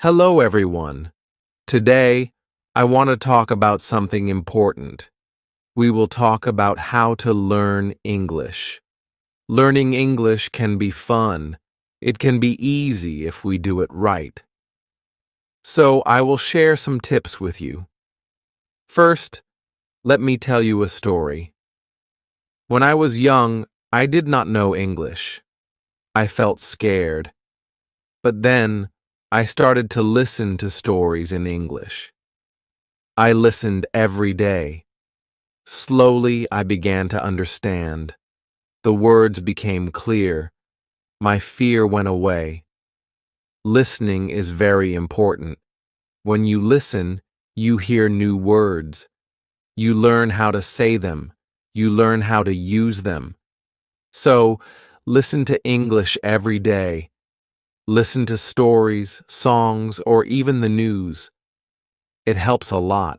Hello, everyone. Today, I want to talk about something important. We will talk about how to learn English. Learning English can be fun. It can be easy if we do it right. So, I will share some tips with you. First, let me tell you a story. When I was young, I did not know English. I felt scared. But then, I started to listen to stories in English. I listened every day. Slowly, I began to understand. The words became clear. My fear went away. Listening is very important. When you listen, you hear new words. You learn how to say them. You learn how to use them. So, listen to English every day. Listen to stories, songs, or even the news. It helps a lot.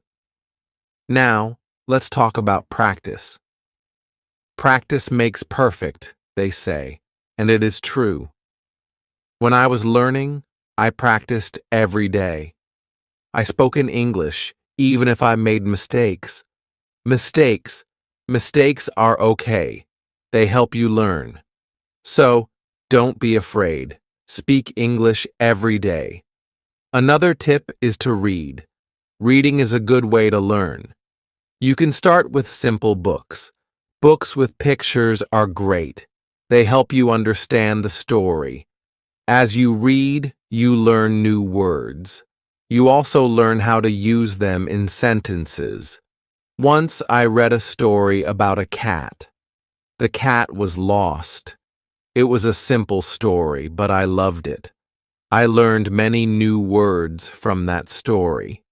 Now, let's talk about practice. Practice makes perfect, they say, and it is true. When I was learning, I practiced every day. I spoke in English, even if I made mistakes. Mistakes are okay. They help you learn. So, don't be afraid. Speak English every day. Another tip is to read. Reading is a good way to learn. You can start with simple books. Books with pictures are great. They help you understand the story. As you read, you learn new words. You also learn how to use them in sentences. Once I read a story about a cat. The cat was lost. It was a simple story, but I loved it. I learned many new words from that story.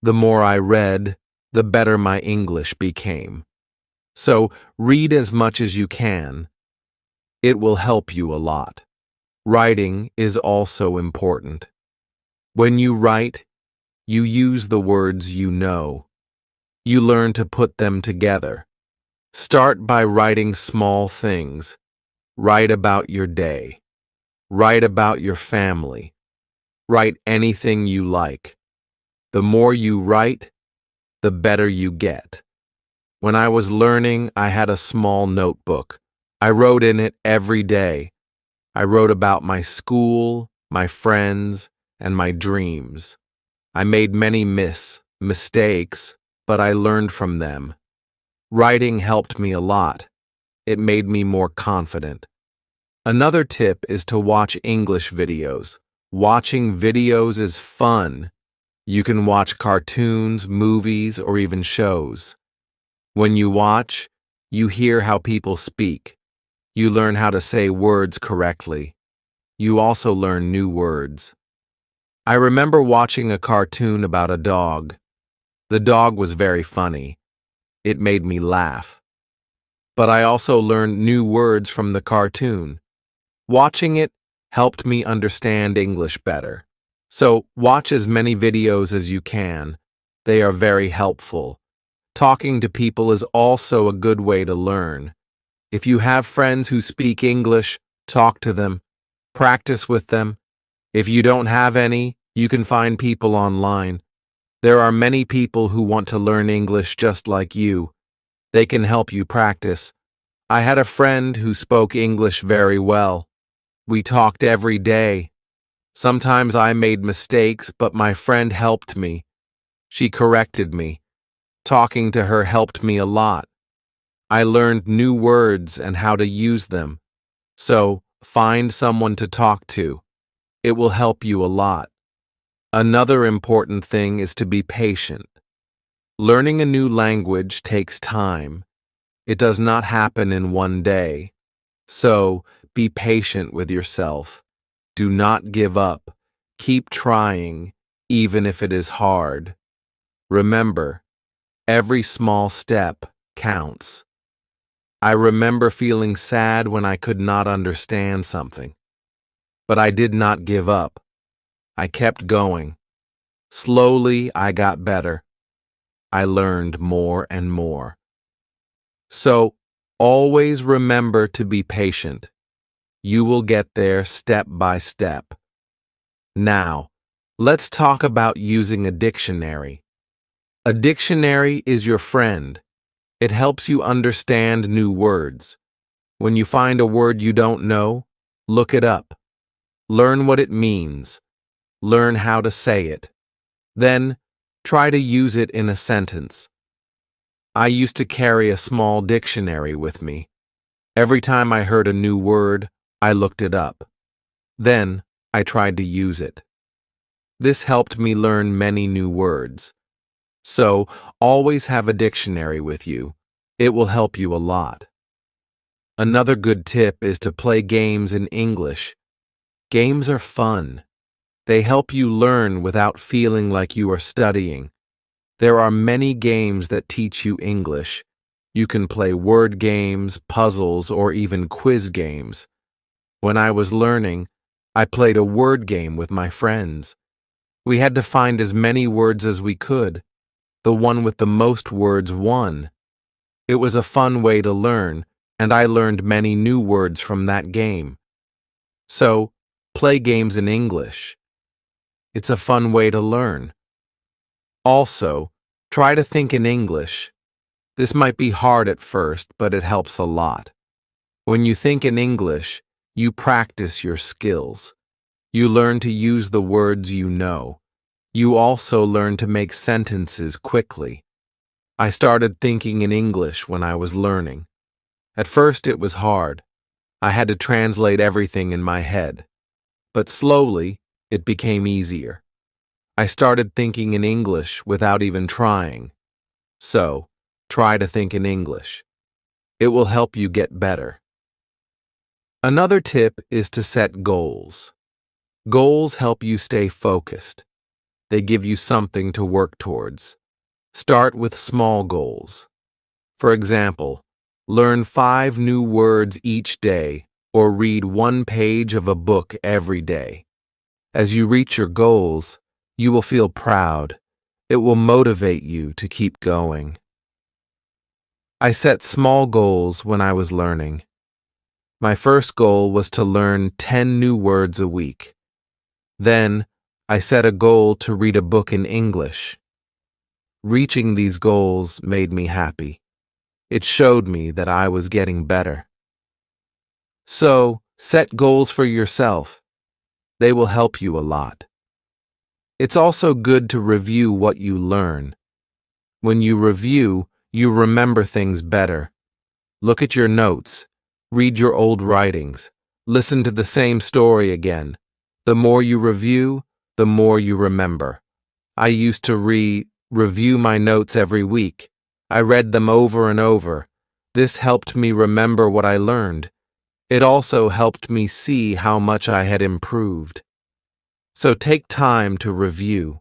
The more I read, the better my English became. So, read as much as you can. It will help you a lot. Writing is also important. When you write, you use the words you know. You learn to put them together. Start by writing small things. Write about your day. Write about your family. Write anything you like. The more you write, the better you get. When I was learning, I had a small notebook. I wrote in it every day. I wrote about my school, my friends, and my dreams. I made many mistakes, but I learned from them. Writing helped me a lot. It made me more confident. Another tip is to watch English videos. Watching videos is fun. You can watch cartoons, movies, or even shows. When you watch, you hear how people speak. You learn how to say words correctly. You also learn new words. I remember watching a cartoon about a dog. The dog was very funny. It made me laugh. But I also learned new words from the cartoon. Watching it helped me understand English better. So, watch as many videos as you can. They are very helpful. Talking to people is also a good way to learn. If you have friends who speak English, talk to them. Practice with them. If you don't have any, you can find people online. There are many people who want to learn English just like you. They can help you practice. I had a friend who spoke English very well. We talked every day. Sometimes I made mistakes, but my friend helped me. She corrected me. Talking to her helped me a lot. I learned new words and how to use them. So, find someone to talk to. It will help you a lot. Another important thing is to be patient. Learning a new language takes time. It does not happen in one day. So, be patient with yourself. Do not give up. Keep trying, even if it is hard. Remember, every small step counts. I remember feeling sad when I could not understand something. But I did not give up. I kept going. Slowly, I got better. I learned more and more. So, always remember to be patient. You will get there step by step. Now, Let's talk about using a dictionary. A dictionary is your friend. It helps you understand new words. When you find a word you don't know, look it up. Learn what it means. Learn how to say it. Then, try to use it in a sentence. I used to carry a small dictionary with me. Every time I heard a new word, I looked it up. Then, I tried to use it. This helped me learn many new words. So, always have a dictionary with you. It will help you a lot. Another good tip is to play games in English. Games are fun. They help you learn without feeling like you are studying. There are many games that teach you English. You can play word games, puzzles, or even quiz games. When I was learning, I played a word game with my friends. We had to find as many words as we could. The one with the most words won. It was a fun way to learn, and I learned many new words from that game. So, play games in English. It's a fun way to learn. Also, try to think in English. This might be hard at first, but it helps a lot. When you think in English, you practice your skills. You learn to use the words you know. You also learn to make sentences quickly. I started thinking in English when I was learning. At first it was hard. I had to translate everything in my head. But slowly, it became easier. I started thinking in English without even trying. So, try to think in English. It will help you get better. Another tip is to set goals. Goals help you stay focused. They give you something to work towards. Start with small goals. For example, learn 5 new words each day or read 1 page of a book every day. As you reach your goals, you will feel proud. It will motivate you to keep going. I set small goals when I was learning. My first goal was to learn 10 new words a week. Then, I set a goal to read a book in English. Reaching these goals made me happy. It showed me that I was getting better. So, set goals for yourself. They will help you a lot. It's also good to review what you learn. When you review, you remember things better. Look at your notes. Read your old writings. Listen to the same story again. The more you review, the more you remember. I used to review my notes every week. I read them over and over. This helped me remember what I learned. It also helped me see how much I had improved. So take time to review.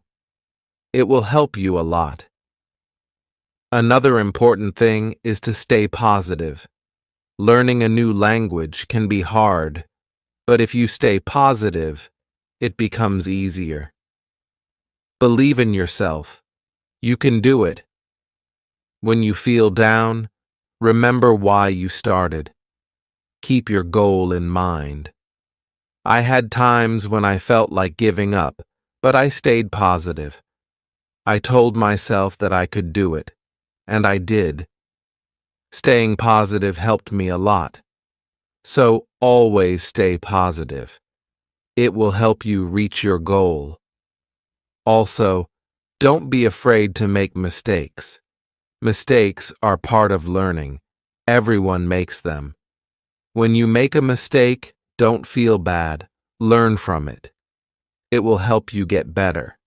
It will help you a lot. Another important thing is to stay positive. Learning a new language can be hard, but if you stay positive, it becomes easier. Believe in yourself. You can do it. When you feel down, remember why you started. Keep your goal in mind. I had times when I felt like giving up, but I stayed positive. I told myself that I could do it, and I did. Staying positive helped me a lot. So always stay positive. It will help you reach your goal. Also, don't be afraid to make mistakes. Mistakes are part of learning. Everyone makes them. When you make a mistake, don't feel bad. Learn from it. It will help you get better.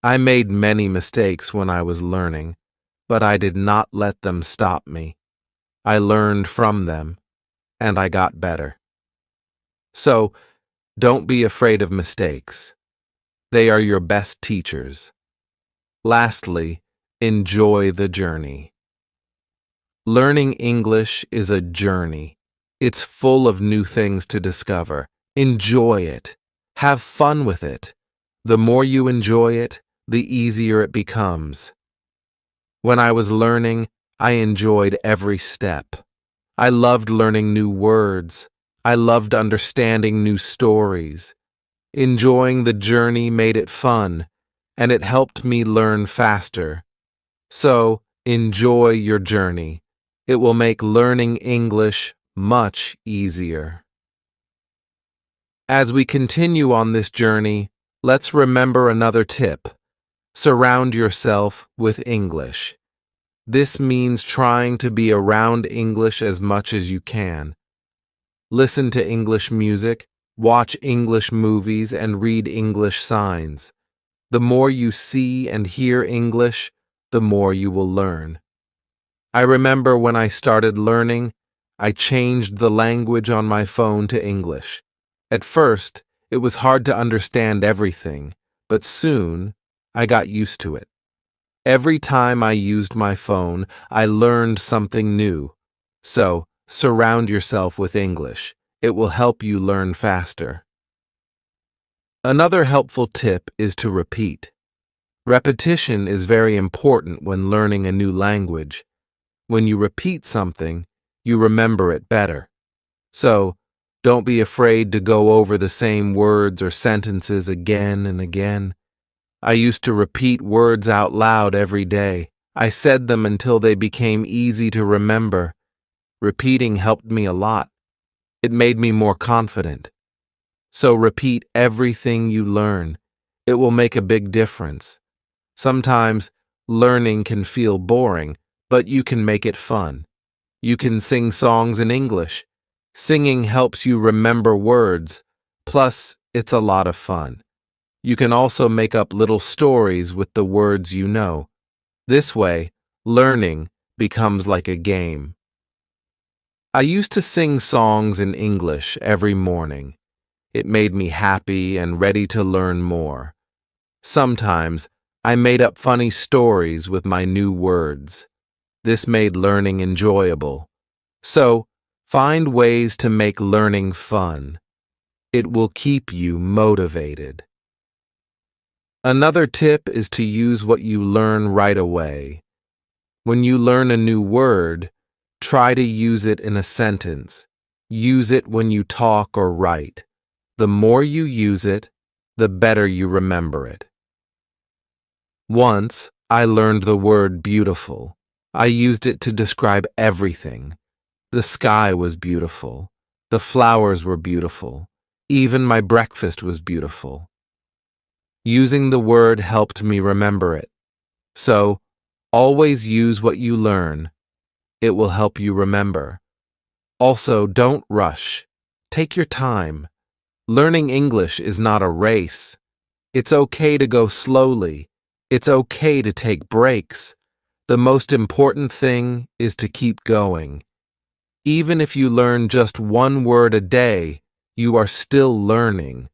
I made many mistakes when I was learning, but I did not let them stop me. I learned from them, and I got better. So, don't be afraid of mistakes. They are your best teachers. Lastly, enjoy the journey. Learning English is a journey. It's full of new things to discover. Enjoy it. Have fun with it. The more you enjoy it, the easier it becomes. When I was learning, I enjoyed every step. I loved learning new words. I loved understanding new stories. Enjoying the journey made it fun, and it helped me learn faster. So, enjoy your journey. It will make learning English much easier. As we continue on this journey, let's remember another tip. Surround yourself with English. This means trying to be around English as much as you can. Listen to English music, watch English movies, and read English signs. The more you see and hear English, the more you will learn. I remember when I started learning, I changed the language on my phone to English. At first, it was hard to understand everything, but soon, I got used to it. Every time I used my phone, I learned something new. So, surround yourself with English. It will help you learn faster. Another helpful tip is to repeat. Repetition is very important when learning a new language. When you repeat something, you remember it better. So, don't be afraid to go over the same words or sentences again and again. I used to repeat words out loud every day. I said them until they became easy to remember. Repeating helped me a lot. It made me more confident. So repeat everything you learn. It will make a big difference. Sometimes learning can feel boring, but you can make it fun. You can sing songs in English. Singing helps you remember words. Plus, it's a lot of fun. You can also make up little stories with the words you know. This way, learning becomes like a game. I used to sing songs in English every morning. It made me happy and ready to learn more. Sometimes, I made up funny stories with my new words. This made learning enjoyable. So, find ways to make learning fun. It will keep you motivated. Another tip is to use what you learn right away. When you learn a new word, try to use it in a sentence. Use it when you talk or write. The more you use it, the better you remember it. Once, I learned the word beautiful. I used it to describe everything. The sky was beautiful. The flowers were beautiful. Even my breakfast was beautiful. Using the word helped me remember it. So, always use what you learn. It will help you remember. Also, don't rush. Take your time. Learning English is not a race. It's okay to go slowly. It's okay to take breaks. The most important thing is to keep going. Even if you learn just one word a day, you are still learning.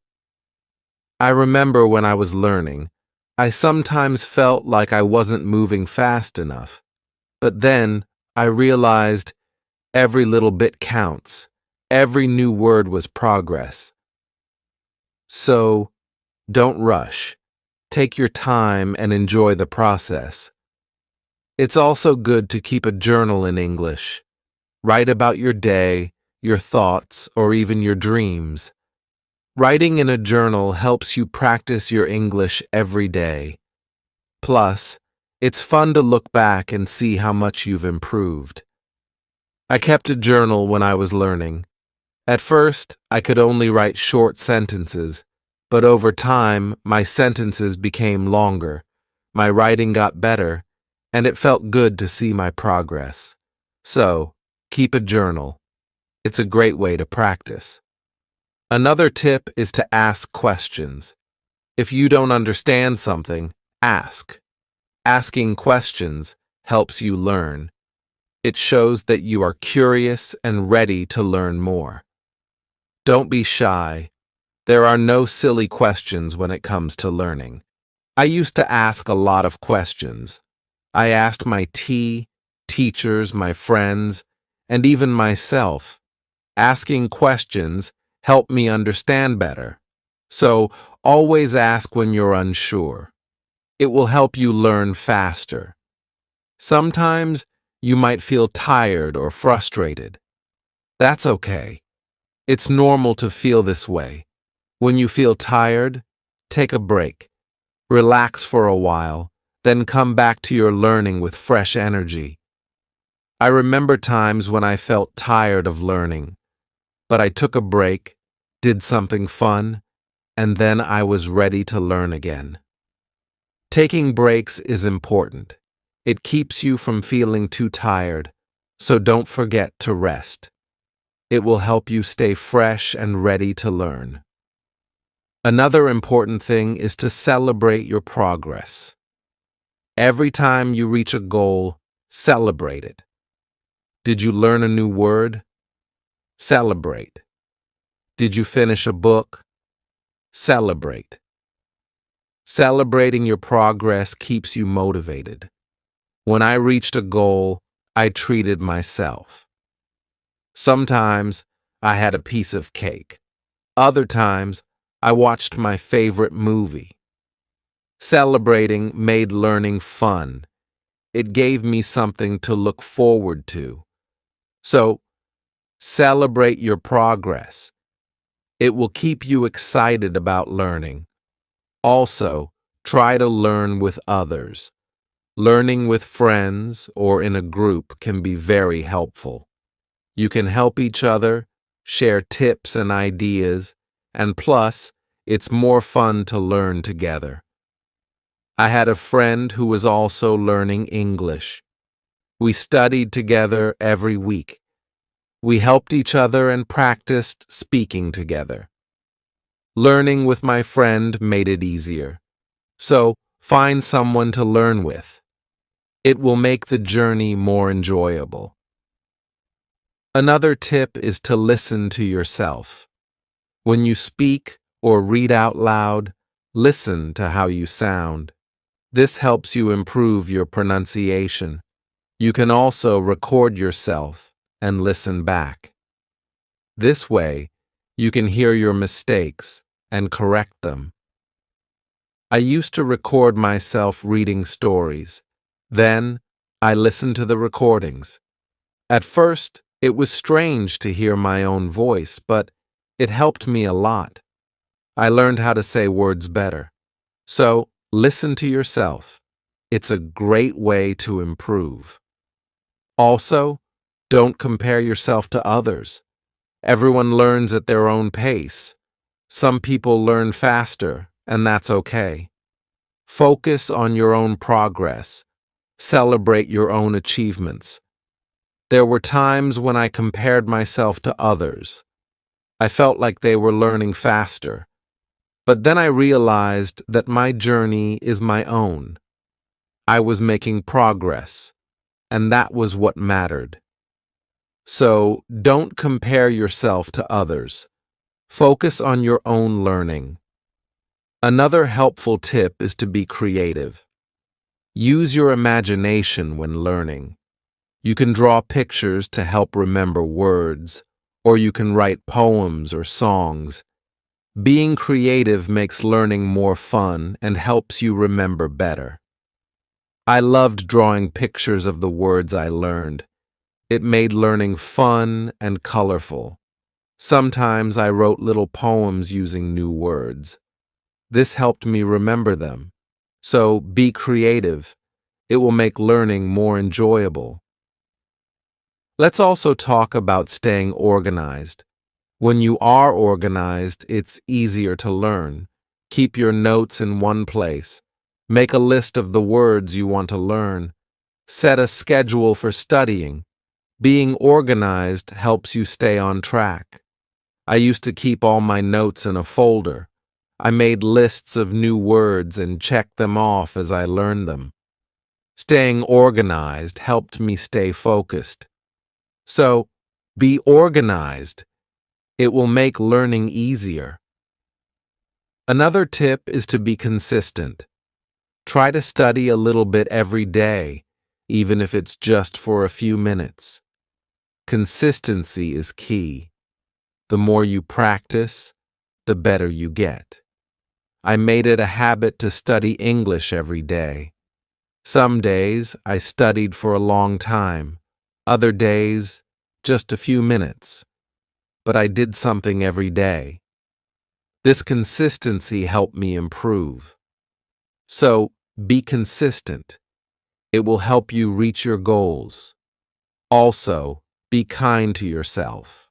I remember when I was learning, I sometimes felt like I wasn't moving fast enough. But then I realized every little bit counts. Every new word was progress. So, don't rush. Take your time and enjoy the process. It's also good to keep a journal in English. Write about your day, your thoughts, or even your dreams. Writing in a journal helps you practice your English every day. Plus, it's fun to look back and see how much you've improved. I kept a journal when I was learning. At first, I could only write short sentences, but over time, my sentences became longer. My writing got better, and it felt good to see my progress. So, keep a journal. It's a great way to practice. Another tip is to ask questions. If you don't understand something, ask. Asking questions helps you learn. It shows that you are curious and ready to learn more. Don't be shy. There are no silly questions when it comes to learning. I used to ask a lot of questions. I asked my teachers, my friends, and even myself. Asking questions helped me understand better. So, always ask when you're unsure. It will help you learn faster. Sometimes you might feel tired or frustrated. That's okay. It's normal to feel this way. When you feel tired, take a break. Relax for a while, then come back to your learning with fresh energy. I remember times when I felt tired of learning, but I took a break, did something fun, and then I was ready to learn again. Taking breaks is important. It keeps you from feeling too tired, so don't forget to rest. It will help you stay fresh and ready to learn. Another important thing is to celebrate your progress. Every time you reach a goal, celebrate it. Did you learn a new word? Celebrate. Did you finish a book? Celebrate. Celebrating your progress keeps you motivated. When I reached a goal, I treated myself. Sometimes I had a piece of cake. Other times, I watched my favorite movie. Celebrating made learning fun. It gave me something to look forward to. So, celebrate your progress. It will keep you excited about learning. Also, try to learn with others. Learning with friends or in a group can be very helpful. You can help each other, share tips and ideas, and plus, it's more fun to learn together. I had a friend who was also learning English. We studied together every week. We helped each other and practiced speaking together. Learning with my friend made it easier. So, find someone to learn with. It will make the journey more enjoyable. Another tip is to listen to yourself. When you speak or read out loud, listen to how you sound. This helps you improve your pronunciation. You can also record yourself and listen back. This way, you can hear your mistakes and correct them. I used to record myself reading stories. Then, I listened to the recordings. At first, it was strange to hear my own voice, but it helped me a lot. I learned how to say words better. So, listen to yourself. It's a great way to improve. Also, don't compare yourself to others. Everyone learns at their own pace. Some people learn faster, and that's okay. Focus on your own progress. Celebrate your own achievements. There were times when I compared myself to others. I felt like they were learning faster. But then I realized that my journey is my own. I was making progress, and that was what mattered. So, don't compare yourself to others. Focus on your own learning. Another helpful tip is to be creative. Use your imagination when learning. You can draw pictures to help remember words, or you can write poems or songs. Being creative makes learning more fun and helps you remember better. I loved drawing pictures of the words I learned. It made learning fun and colorful. Sometimes I wrote little poems using new words. This helped me remember them. So be creative. It will make learning more enjoyable. Let's also talk about staying organized. When you are organized, it's easier to learn. Keep your notes in one place. Make a list of the words you want to learn. Set a schedule for studying. Being organized helps you stay on track. I used to keep all my notes in a folder. I made lists of new words and checked them off as I learned them. Staying organized helped me stay focused. So, be organized. It will make learning easier. Another tip is to be consistent. Try to study a little bit every day, even if it's just for a few minutes. Consistency is key. The more you practice, the better you get. I made it a habit to study English every day. Some days I studied for a long time, other days just a few minutes. But I did something every day. This consistency helped me improve. So, be consistent. It will help you reach your goals. Also, be kind to yourself.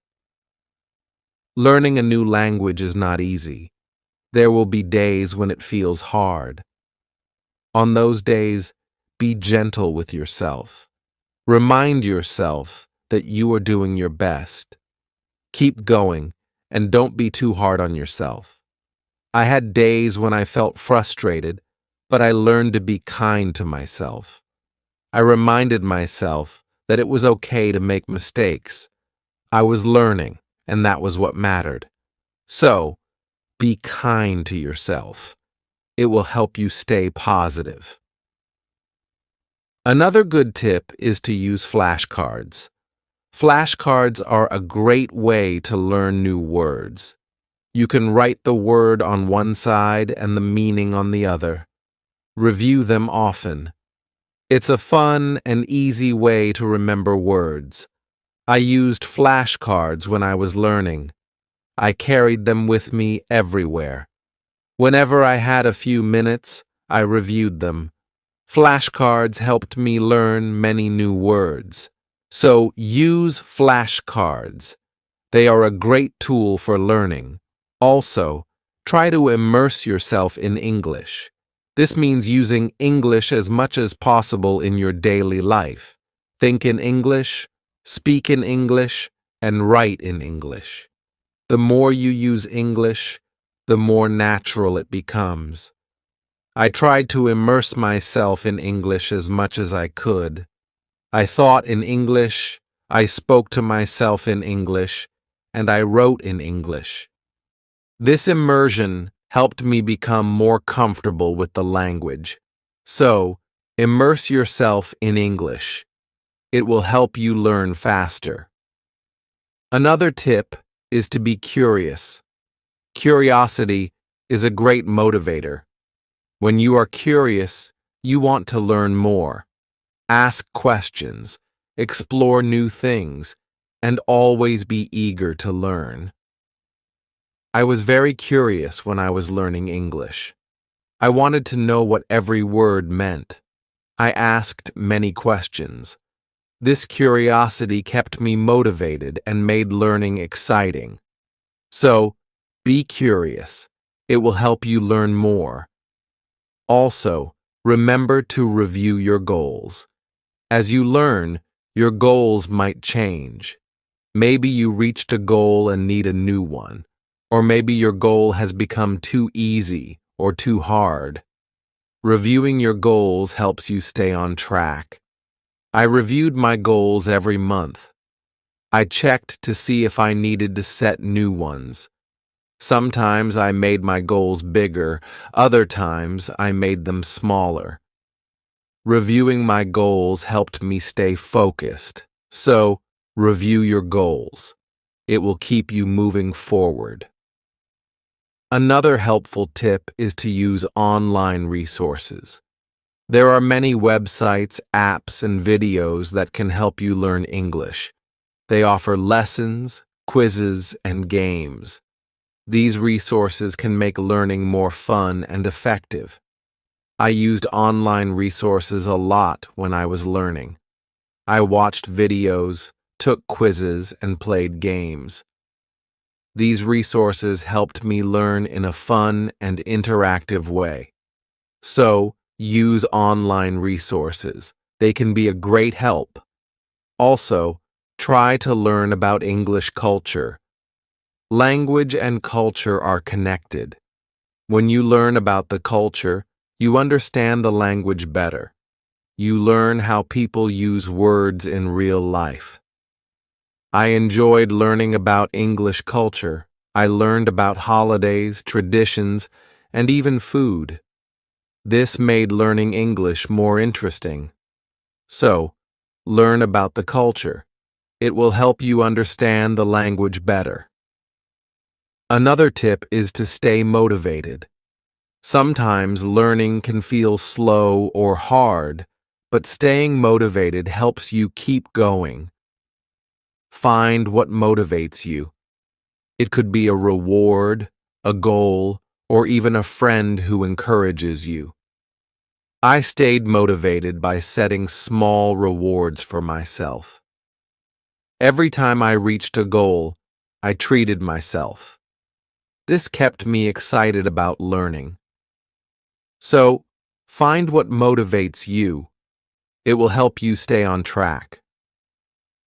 Learning a new language is not easy. There will be days when it feels hard. On those days, be gentle with yourself. Remind yourself that you are doing your best. Keep going, and don't be too hard on yourself. I had days when I felt frustrated, but I learned to be kind to myself. I reminded myself that it was okay to make mistakes. I was learning, and that was what mattered. So, be kind to yourself. It will help you stay positive. Another good tip is to use flashcards. Flashcards are a great way to learn new words. You can write the word on one side and the meaning on the other. Review them often. It's a fun and easy way to remember words. I used flashcards when I was learning. I carried them with me everywhere. Whenever I had a few minutes, I reviewed them. Flashcards helped me learn many new words. So use flashcards. They are a great tool for learning. Also, try to immerse yourself in English. This means using English as much as possible in your daily life. Think in English, speak in English, and write in English. The more you use English, the more natural it becomes. I tried to immerse myself in English as much as I could. I thought in English, I spoke to myself in English, and I wrote in English. This immersion helped me become more comfortable with the language. So, immerse yourself in English. It will help you learn faster. Another tip is to be curious. Curiosity is a great motivator. When you are curious, you want to learn more. Ask questions, explore new things, and always be eager to learn. I was very curious when I was learning English. I wanted to know what every word meant. I asked many questions. This curiosity kept me motivated and made learning exciting. So, be curious. It will help you learn more. Also, remember to review your goals. As you learn, your goals might change. Maybe you reached a goal and need a new one, or maybe your goal has become too easy or too hard. Reviewing your goals helps you stay on track. I reviewed my goals every month. I checked to see if I needed to set new ones. Sometimes I made my goals bigger, other times I made them smaller. Reviewing my goals helped me stay focused. So, review your goals. It will keep you moving forward. Another helpful tip is to use online resources. There are many websites, apps, and videos that can help you learn English. They offer lessons, quizzes, and games. These resources can make learning more fun and effective. I used online resources a lot when I was learning. I watched videos, took quizzes, and played games. These resources helped me learn in a fun and interactive way. So, use online resources. They can be a great help. Also, try to learn about English culture. Language and culture are connected. When you learn about the culture, you understand the language better. You learn how people use words in real life. I enjoyed learning about English culture. I learned about holidays, traditions, and even food. This made learning English more interesting. So, learn about the culture. It will help you understand the language better. Another tip is to stay motivated. Sometimes learning can feel slow or hard, but staying motivated helps you keep going. Find what motivates you. It could be a reward, a goal, or even a friend who encourages you. I stayed motivated by setting small rewards for myself. Every time I reached a goal, I treated myself. This kept me excited about learning. So, find what motivates you. It will help you stay on track.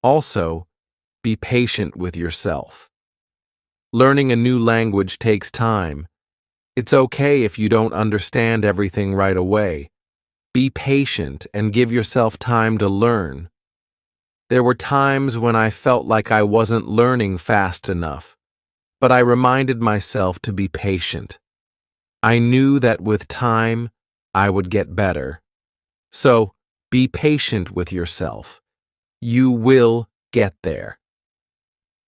Also, be patient with yourself. Learning a new language takes time. It's okay if you don't understand everything right away. Be patient and give yourself time to learn. There were times when I felt like I wasn't learning fast enough, but I reminded myself to be patient. I knew that with time, I would get better. So, be patient with yourself. You will get there.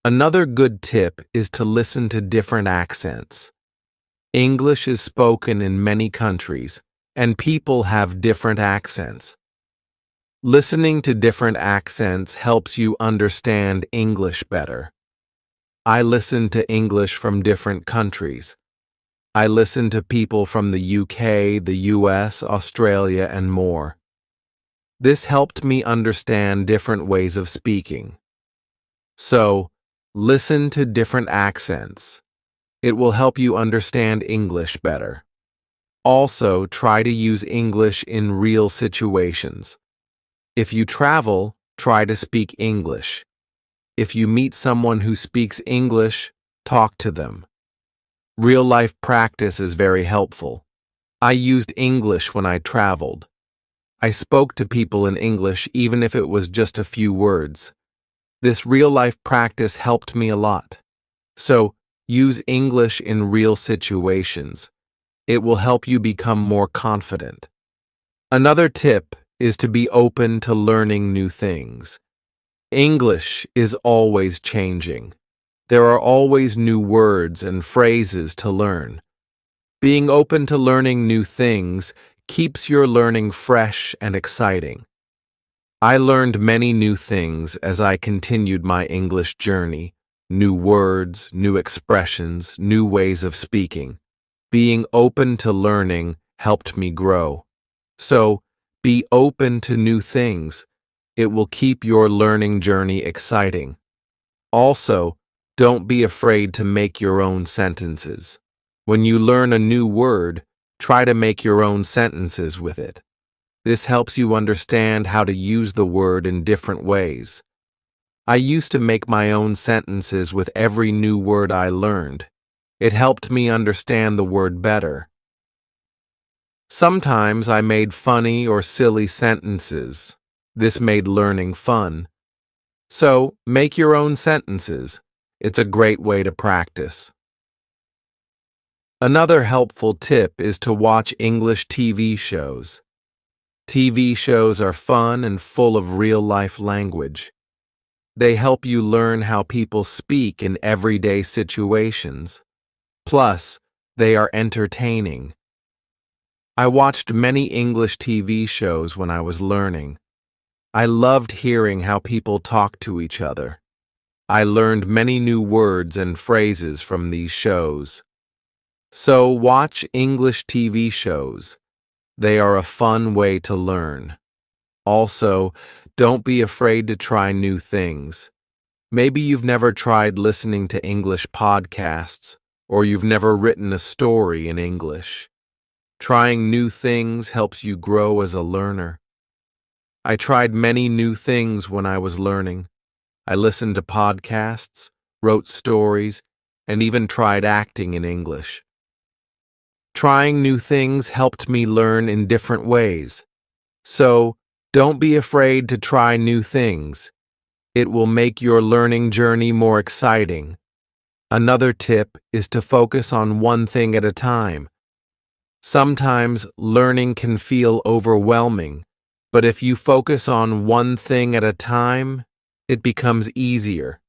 Another good tip is to listen to different accents. English is spoken in many countries, and people have different accents. Listening to different accents helps you understand English better. I listen to English from different countries. I listen to people from the UK, the US, Australia, and more. This helped me understand different ways of speaking. So, listen to different accents. It will help you understand English better. Also, try to use English in real situations. If you travel, try to speak English. If you meet someone who speaks English, talk to them. Real-life practice is very helpful. I used English when I traveled. I spoke to people in English even if it was just a few words. This real-life practice helped me a lot. So, use English in real situations. It will help you become more confident. Another tip is to be open to learning new things. English is always changing. There are always new words and phrases to learn. Being open to learning new things keeps your learning fresh and exciting. I learned many new things as I continued my English journey. New words, new expressions, new ways of speaking. Being open to learning helped me grow. So, be open to new things. It will keep your learning journey exciting. Also, don't be afraid to make your own sentences. When you learn a new word, try to make your own sentences with it. This helps you understand how to use the word in different ways. I used to make my own sentences with every new word I learned. It helped me understand the word better. Sometimes I made funny or silly sentences. This made learning fun. So, make your own sentences. It's a great way to practice. Another helpful tip is to watch English TV shows. TV shows are fun and full of real-life language. They help you learn how people speak in everyday situations. Plus, they are entertaining. I watched many English TV shows when I was learning. I loved hearing how people talk to each other. I learned many new words and phrases from these shows. So, watch English TV shows. They are a fun way to learn. Also, don't be afraid to try new things. Maybe you've never tried listening to English podcasts, or you've never written a story in English. Trying new things helps you grow as a learner. I tried many new things when I was learning. I listened to podcasts, wrote stories, and even tried acting in English. Trying new things helped me learn in different ways. So, don't be afraid to try new things. It will make your learning journey more exciting. Another tip is to focus on one thing at a time. Sometimes learning can feel overwhelming, but if you focus on one thing at a time, it becomes easier.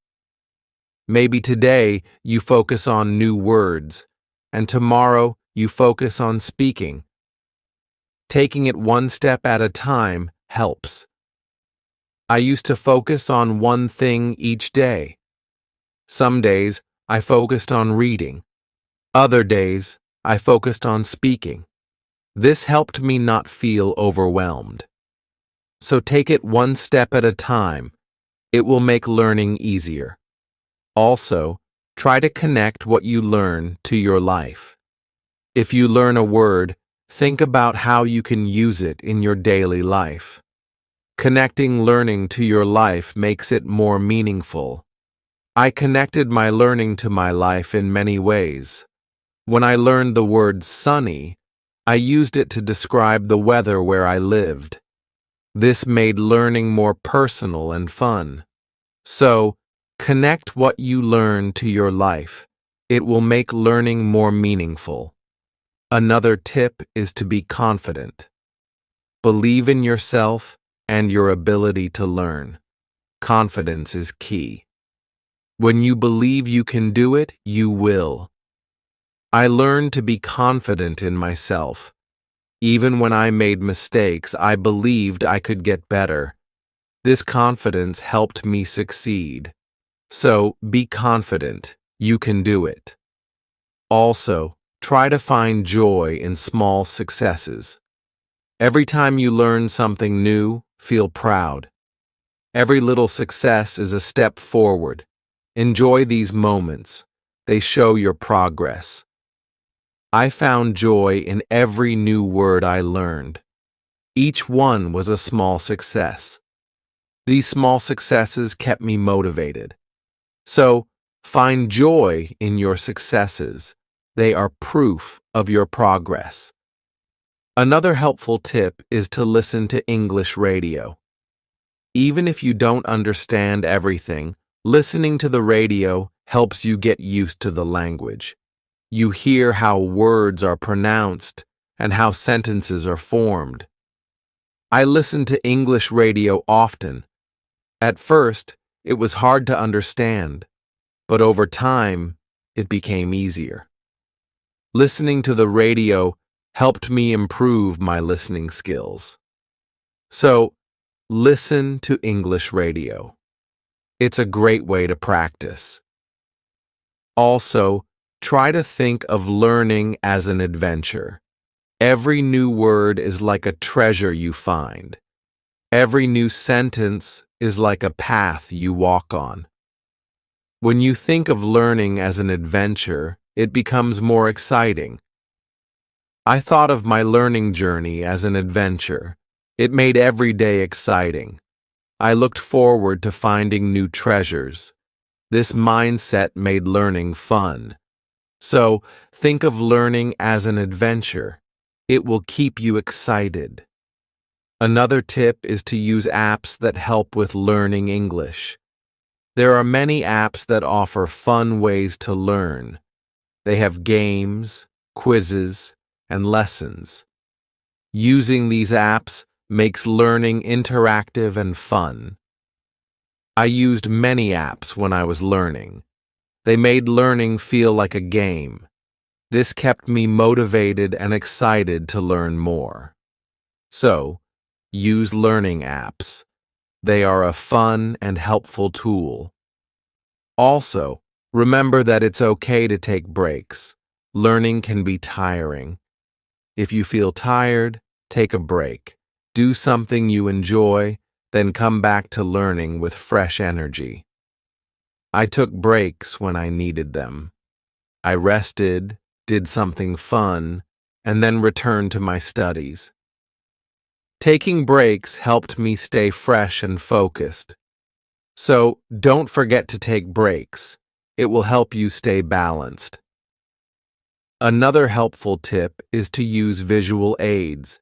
Maybe today you focus on new words, and tomorrow you focus on speaking. Taking it one step at a time helps. I used to focus on one thing each day. Some days I focused on reading. Other days, I focused on speaking. This helped me not feel overwhelmed. So take it one step at a time. It will make learning easier. Also, try to connect what you learn to your life. If you learn a word, think about how you can use it in your daily life. Connecting learning to your life makes it more meaningful. I connected my learning to my life in many ways. When I learned the word sunny, I used it to describe the weather where I lived. This made learning more personal and fun. So, connect what you learn to your life. It will make learning more meaningful. Another tip is to be confident. Believe in yourself and your ability to learn. Confidence is key. When you believe you can do it, you will. I learned to be confident in myself. Even when I made mistakes, I believed I could get better. This confidence helped me succeed. So, be confident. You can do it. Also, try to find joy in small successes. Every time you learn something new, feel proud. Every little success is a step forward. Enjoy these moments. They show your progress. I found joy in every new word I learned. Each one was a small success. These small successes kept me motivated. So, find joy in your successes. They are proof of your progress. Another helpful tip is to listen to English radio. Even if you don't understand everything, listening to the radio helps you get used to the language. You hear how words are pronounced and how sentences are formed. I listen to English radio often. At first, it was hard to understand, but over time, it became easier. Listening to the radio helped me improve my listening skills. So, listen to English radio. It's a great way to practice. Also, try to think of learning as an adventure. Every new word is like a treasure you find. Every new sentence is like a path you walk on. When you think of learning as an adventure, it becomes more exciting. I thought of my learning journey as an adventure. It made every day exciting. I looked forward to finding new treasures. This mindset made learning fun. So, think of learning as an adventure. It will keep you excited. Another tip is to use apps that help with learning English. There are many apps that offer fun ways to learn. They have games, quizzes, and lessons. Using these apps makes learning interactive and fun. I used many apps when I was learning. They made learning feel like a game. This kept me motivated and excited to learn more. So, use learning apps. They are a fun and helpful tool. Also, remember that it's okay to take breaks. Learning can be tiring. If you feel tired, take a break. Do something you enjoy, then come back to learning with fresh energy. I took breaks when I needed them. I rested, did something fun, and then returned to my studies. Taking breaks helped me stay fresh and focused. So, don't forget to take breaks. It will help you stay balanced. Another helpful tip is to use visual aids.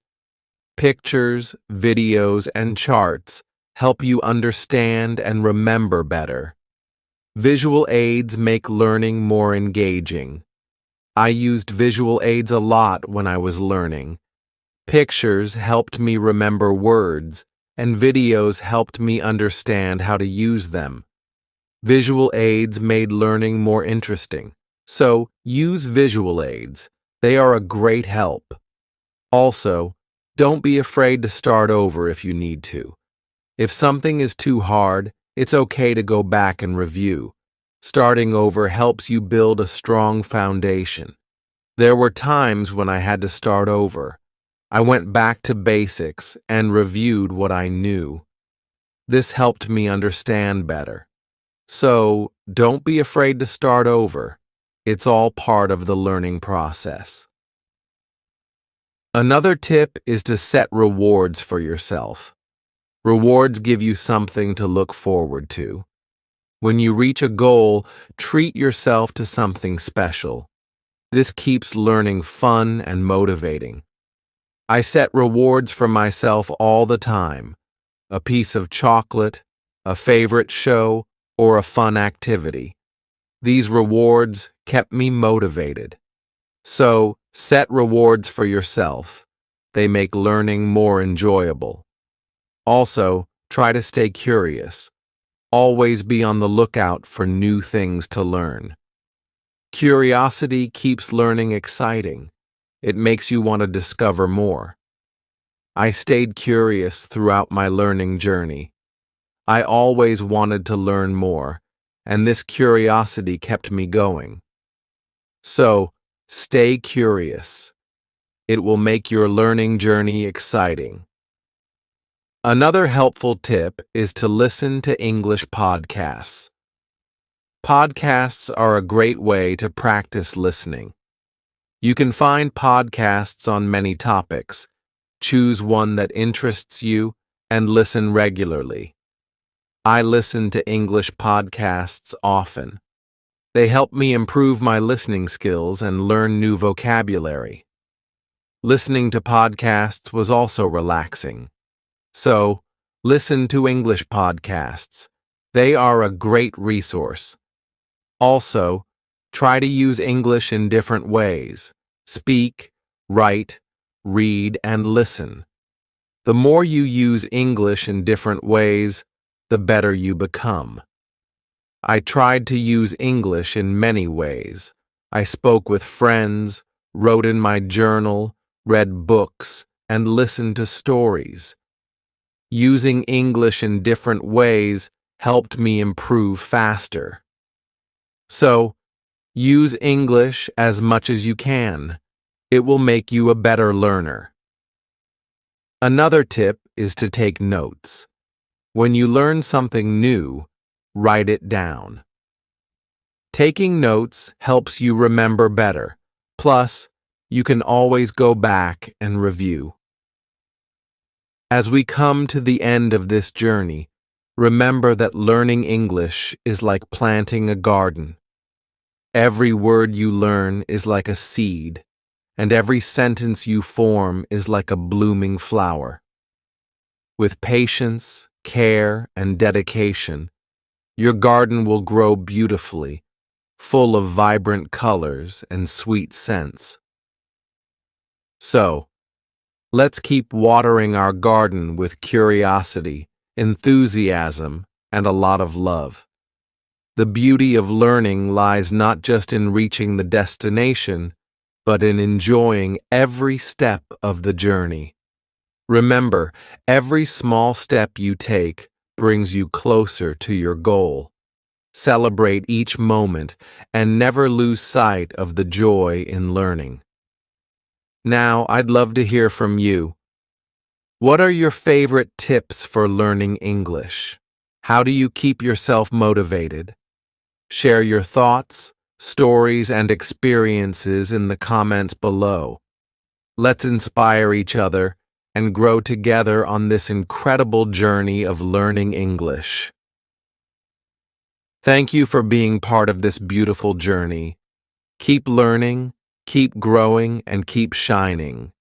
Pictures, videos, and charts help you understand and remember better. Visual aids make learning more engaging. I used visual aids a lot when I was learning. Pictures helped me remember words, and videos helped me understand how to use them. Visual aids made learning more interesting. So, use visual aids. They are a great help. Also, don't be afraid to start over if you need to. If something is too hard, it's okay to go back and review. Starting over helps you build a strong foundation. There were times when I had to start over. I went back to basics and reviewed what I knew. This helped me understand better. So, don't be afraid to start over. It's all part of the learning process. Another tip is to set rewards for yourself. Rewards give you something to look forward to. When you reach a goal, treat yourself to something special. This keeps learning fun and motivating. I set rewards for myself all the time. A piece of chocolate, a favorite show, or a fun activity. These rewards kept me motivated. So, set rewards for yourself. They make learning more enjoyable. Also, try to stay curious. Always be on the lookout for new things to learn. Curiosity keeps learning exciting. It makes you want to discover more. I stayed curious throughout my learning journey. I always wanted to learn more, and this curiosity kept me going. So, stay curious. It will make your learning journey exciting. Another helpful tip is to listen to English podcasts. Podcasts are a great way to practice listening. You can find podcasts on many topics. Choose one that interests you and listen regularly. I listen to English podcasts often. They help me improve my listening skills and learn new vocabulary. Listening to podcasts was also relaxing. So, listen to English podcasts. They are a great resource. Also, try to use English in different ways. Speak, write, read, and listen. The more you use English in different ways, the better you become. I tried to use English in many ways. I spoke with friends, wrote in my journal, read books, and listened to stories. Using English in different ways helped me improve faster. So, use English as much as you can. It will make you a better learner. Another tip is to take notes. When you learn something new, write it down. Taking notes helps you remember better. Plus, you can always go back and review. As we come to the end of this journey, remember that learning English is like planting a garden. Every word you learn is like a seed, and every sentence you form is like a blooming flower. With patience, care, and dedication, your garden will grow beautifully, full of vibrant colors and sweet scents. So, let's keep watering our garden with curiosity, enthusiasm, and a lot of love. The beauty of learning lies not just in reaching the destination, but in enjoying every step of the journey. Remember, every small step you take brings you closer to your goal. Celebrate each moment and never lose sight of the joy in learning. Now, I'd love to hear from you. What are your favorite tips for learning English? How do you keep yourself motivated? Share your thoughts, stories, and experiences in the comments below. Let's inspire each other and grow together on this incredible journey of learning English. Thank you for being part of this beautiful journey. Keep learning, keep growing, and keep shining.